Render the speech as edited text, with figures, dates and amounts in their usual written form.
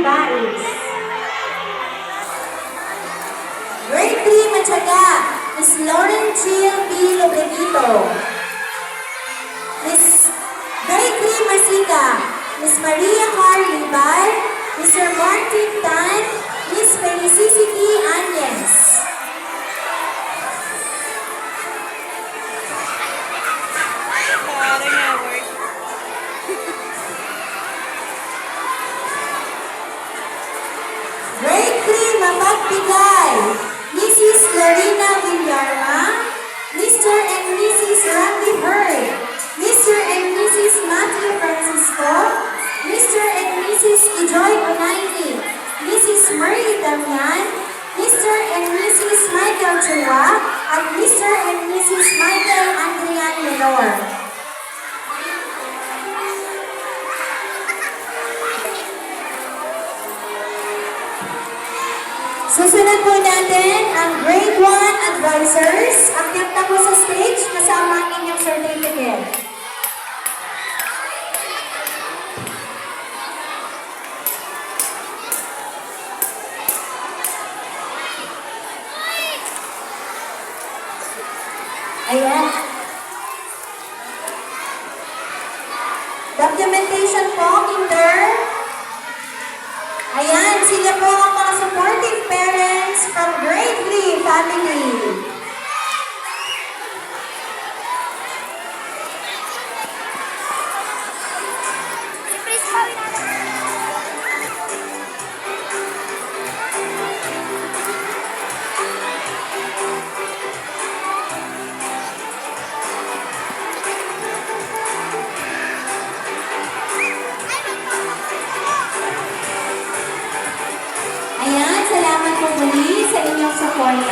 Bais. Grade 3 Matyaga, Miss Lauren Jill B. Lobreguito. Miss Grade 3 Masika, Miss Maria Carly Bar, Mr. Martin Tan, Miss Felicity Agnes. Grade 3 Mapagbigay, Mrs. Lorena Villarma, Mr. and Mrs. Randy Hurd, Mr. and Mrs. Matthew Francisco, Mr. and Mrs. Ijoy Onaini, Mrs. Murray Damian, Mr. and Mrs. Michael Chua, at Mr. and Mrs. Michael Andrian Menor. Susunod po natin ang Grade 1 Advisors. Akyat na po sa stage kasama ang inyong certificate. Ayan. Documentation po, Kinder. Ayan, sila po ang mga supportive parents from Grade 3 family. Ayan, salamat po muli sa inyong support.